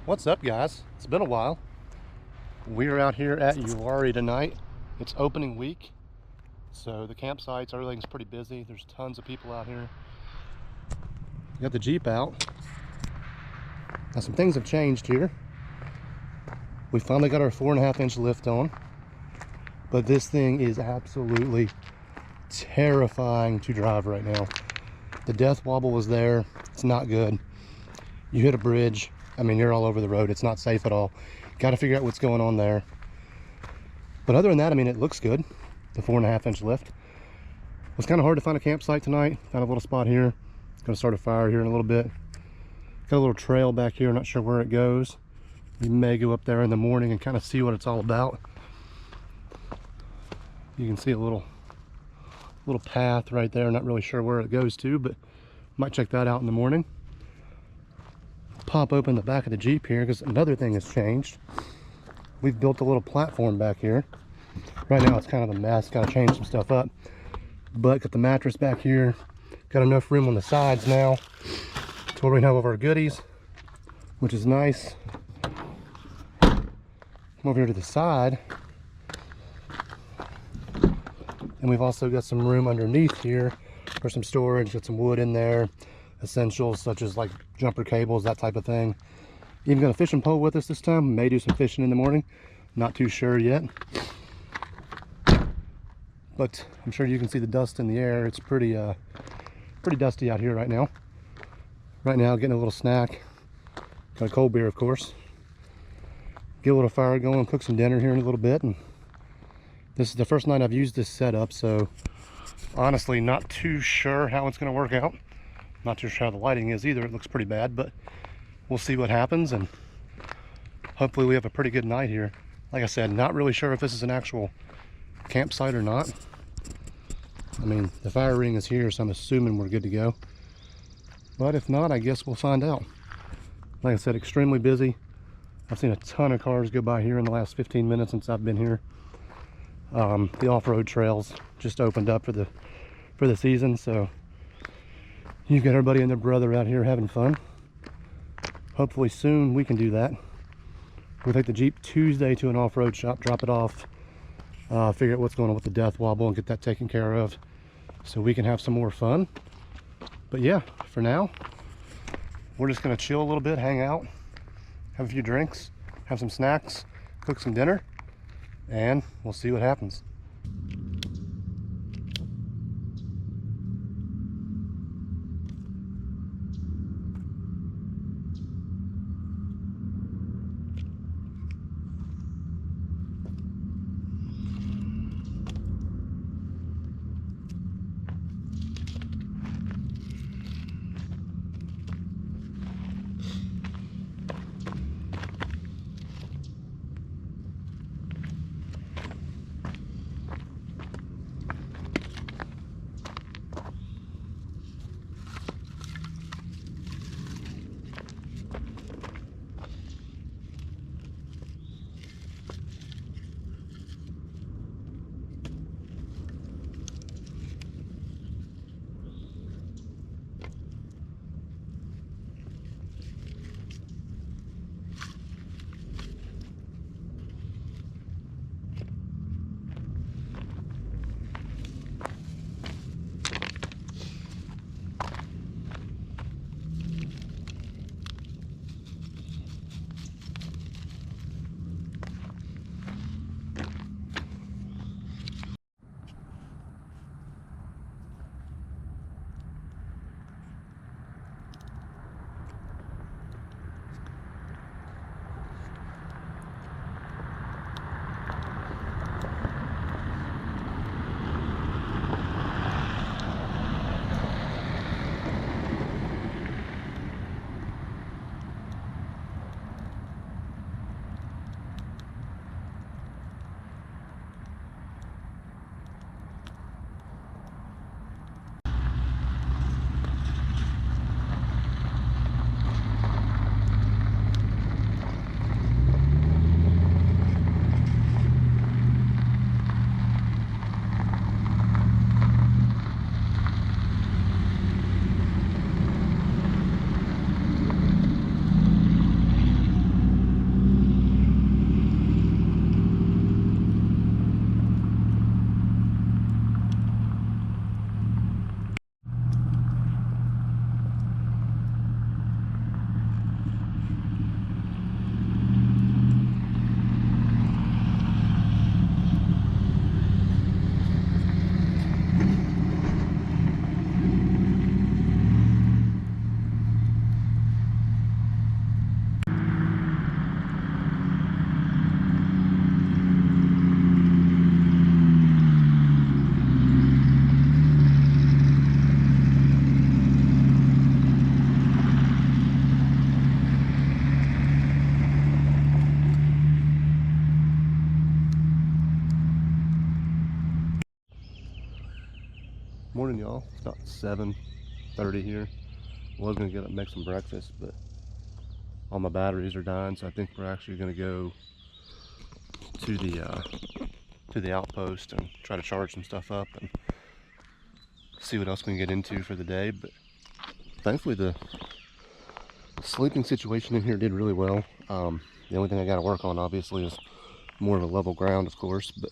What's up, guys? It's been a while. We are out here at Eerie tonight. It's opening week, so the campsites, everything's pretty busy. There's tons of people out here. Got the Jeep out. Now some things have changed here. We finally got our 4.5-inch lift on, but this thing is absolutely terrifying to drive right now. The death wobble was there. It's not good. You hit a bridge, I mean, you're all over the road. It's not safe at all. Got to figure out what's going on there. But other than that, I mean, it looks good. The 4.5-inch lift. It was kind of hard to find a campsite tonight. Found a little spot here. Gonna start a fire here in a little bit. Got a little trail back here. Not sure where it goes. We may go up there in the morning and kind of see what it's all about. You can see a little path right there. Not really sure where it goes to, but might check that out in the morning. Pop open the back of the Jeep here because another thing has changed. We've built a little platform back here. Right now it's kind of a mess. Got to change some stuff up, but got the mattress back here. Got enough room on the sides now to where we can have all of our goodies, which is nice. Come over here to the side, and we've also got some room underneath here for some storage. Got some wood in there, essentials such as like jumper cables, that type of thing. Even got a fishing pole with us this time. May do some fishing in the morning, not too sure yet, but I'm sure you can see the dust in the air. It's pretty dusty out here right now. Getting a little snack. Got a cold beer, of course. Get a little fire going, cook some dinner here in a little bit. And this is the first night I've used this setup, so honestly not too sure how it's going to work out. Not too sure how the lighting is either. It looks pretty bad, but we'll see what happens, and hopefully we have a pretty good night here. Like I said, not really sure if this is an actual campsite or not. I mean, the fire ring is here, so I'm assuming we're good to go. But if not, I guess we'll find out. Like I said, extremely busy. I've seen a ton of cars go by here in the last 15 minutes since I've been here. The off-road trails just opened up for the season, so you've got everybody and their brother out here having fun. Hopefully soon we can do that. We'll take the Jeep Tuesday to an off-road shop, drop it off, figure out what's going on with the death wobble and get that taken care of so we can have some more fun. But yeah, for now, we're just gonna chill a little bit, hang out, have a few drinks, have some snacks, cook some dinner, and we'll see what happens. morning, y'all. It's about 7:30 here. Was gonna get up and make some breakfast, but all my batteries are dying, so I think we're actually gonna go to the outpost and try to charge some stuff up and see what else we can get into for the day. But thankfully the sleeping situation in here did really well. The only thing I got to work on obviously is more of a level ground, of course, but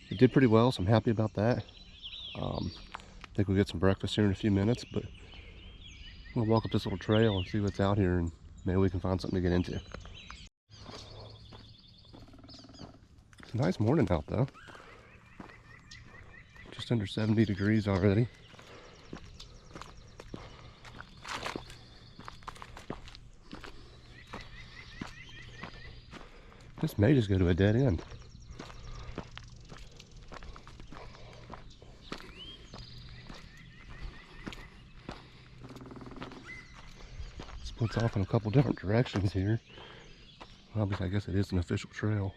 it did pretty well, so I'm happy about that. I think we'll get some breakfast here in a few minutes, but we'll walk up this little trail and see what's out here, and maybe we can find something to get into. It's a nice morning out though. Just under 70 degrees already. This may just go to a dead end. Splits off in a couple different directions here. Obviously, I guess it is an official trail.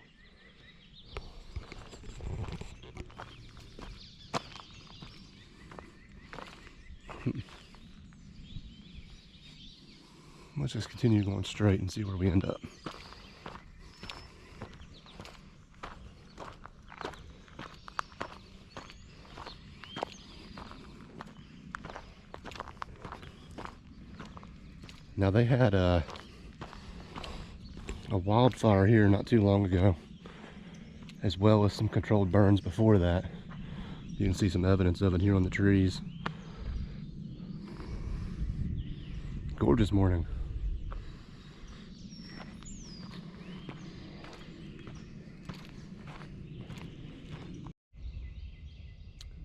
Let's just continue going straight and see where we end up. Now they had a wildfire here not too long ago, as well as some controlled burns before that. You can see some evidence of it here on the trees. Gorgeous morning.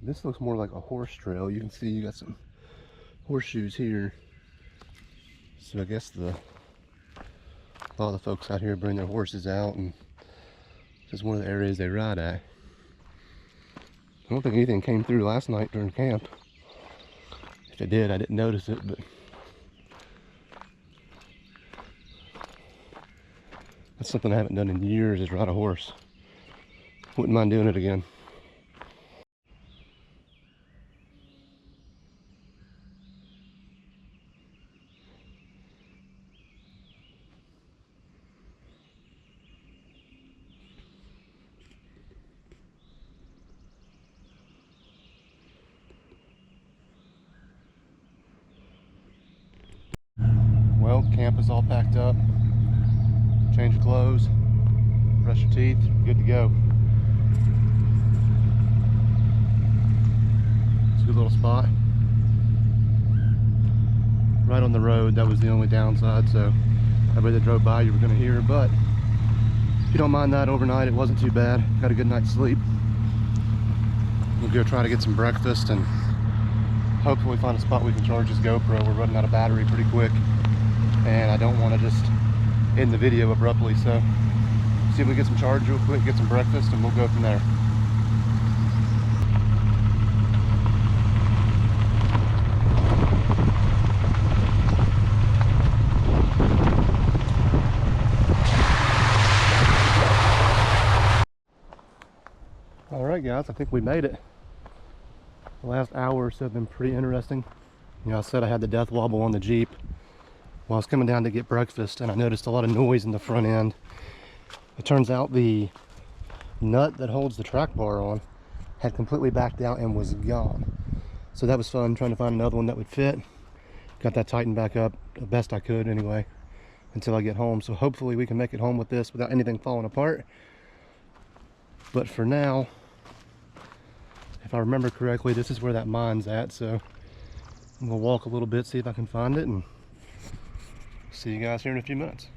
This looks more like a horse trail. You can see you got some horseshoes here. So I guess a lot of the folks out here bring their horses out, and this is one of the areas they ride at. I don't think anything came through last night during camp. If it did, I didn't notice it, but that's something I haven't done in years, is ride a horse. Wouldn't mind doing it again. Well, camp is all packed up. Change your clothes, brush your teeth, good to go. It's a good little spot. Right on the road, that was the only downside, so everybody that drove by you were gonna hear, but if you don't mind that overnight, it wasn't too bad. Got a good night's sleep. We'll go try to get some breakfast and hopefully find a spot we can charge this GoPro. We're running out of battery pretty quick, and I don't want to just end the video abruptly, so see if we get some charge real quick, get some breakfast, and we'll go from there. All right, guys, I think we made it. The last hour or so have been pretty interesting. You know, I said I had the death wobble on the Jeep. Well, I was coming down to get breakfast, and I noticed a lot of noise in the front end. It turns out the nut that holds the track bar on had completely backed out and was gone. So that was fun, trying to find another one that would fit. Got that tightened back up the best I could anyway, until I get home. So hopefully we can make it home with this without anything falling apart. But for now, if I remember correctly, this is where that mine's at. So I'm gonna walk a little bit, see if I can find it, and see you guys here in a few minutes.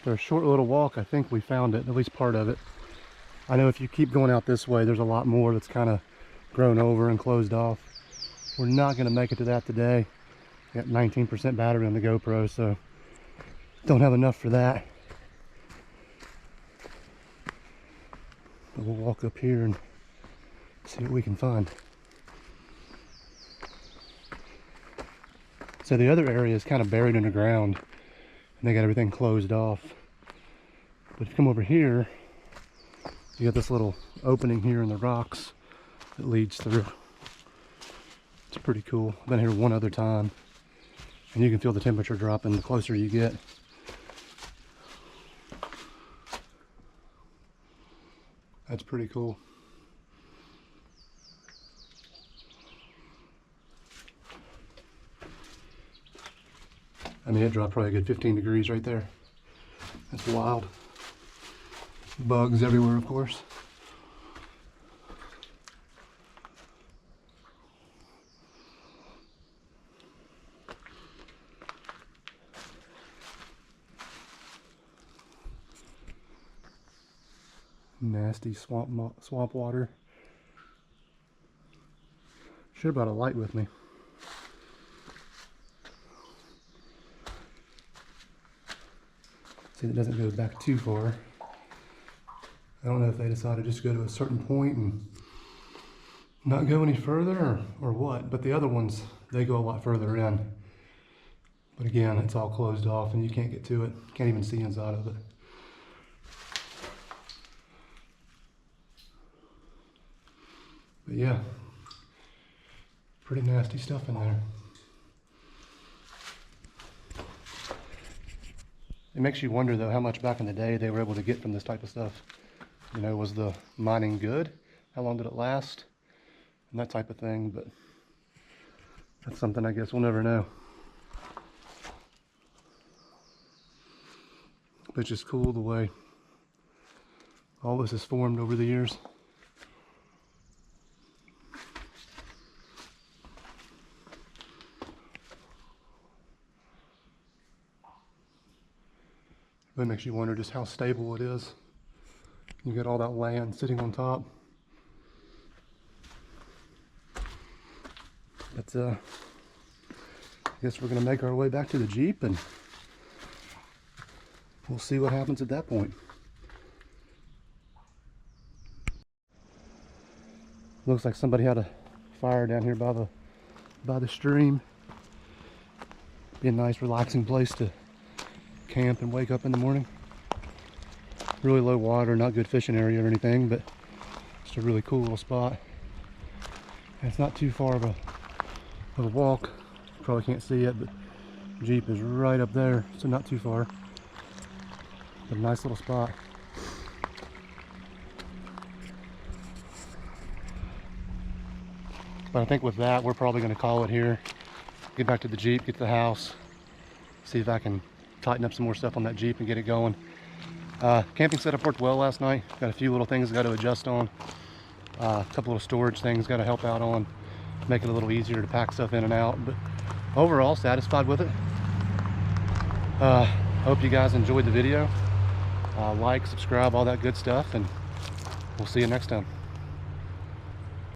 For a short little walk, I think we found it, at least part of it. I know if you keep going out this way, there's a lot more that's kind of grown over and closed off. We're not going to make it to that today. Got 19% battery on the GoPro, so don't have enough for that. But we'll walk up here and see what we can find. So the other area is kind of buried in the ground, and they got everything closed off. But if you come over here, You got this little opening here in the rocks that leads through. It's pretty cool. I've been here one other time, and you can feel the temperature dropping the closer you get. That's pretty cool. I mean, it dropped probably a good 15 degrees right there. That's wild. Bugs everywhere, of course. Nasty swamp water. Should have brought a light with me. See, it doesn't go back too far. I don't know if they decided to just go to a certain point and not go any further or what, but the other ones, they go a lot further in. But again, it's all closed off and you can't get to it. Can't even see inside of it. But yeah, pretty nasty stuff in there. It makes you wonder though how much back in the day they were able to get from this type of stuff. You know, was the mining good? How long did it last? And that type of thing, but that's something I guess we'll never know. But it's just cool the way all this has formed over the years. It makes you wonder just how stable it is. You got all that land sitting on top. But I guess we're gonna make our way back to the Jeep and we'll see what happens at that point. Looks like somebody had a fire down here by the stream. Be a nice relaxing place to camp and wake up in the morning. Really low water, not good fishing area or anything, but it's a really cool little spot. And it's not too far of a walk. You probably can't see it, but Jeep is right up there, so not too far. But a nice little spot. But I think with that, we're probably going to call it here. Get back to the Jeep, get to the house, see if I can tighten up some more stuff on that Jeep and get it going. Camping setup worked well last night. Got a few little things got to adjust on. A couple of storage things got to help out on. Make it a little easier to pack stuff in and out. But overall, satisfied with it. Hope you guys enjoyed the video. Like, subscribe, all that good stuff, and we'll see you next time.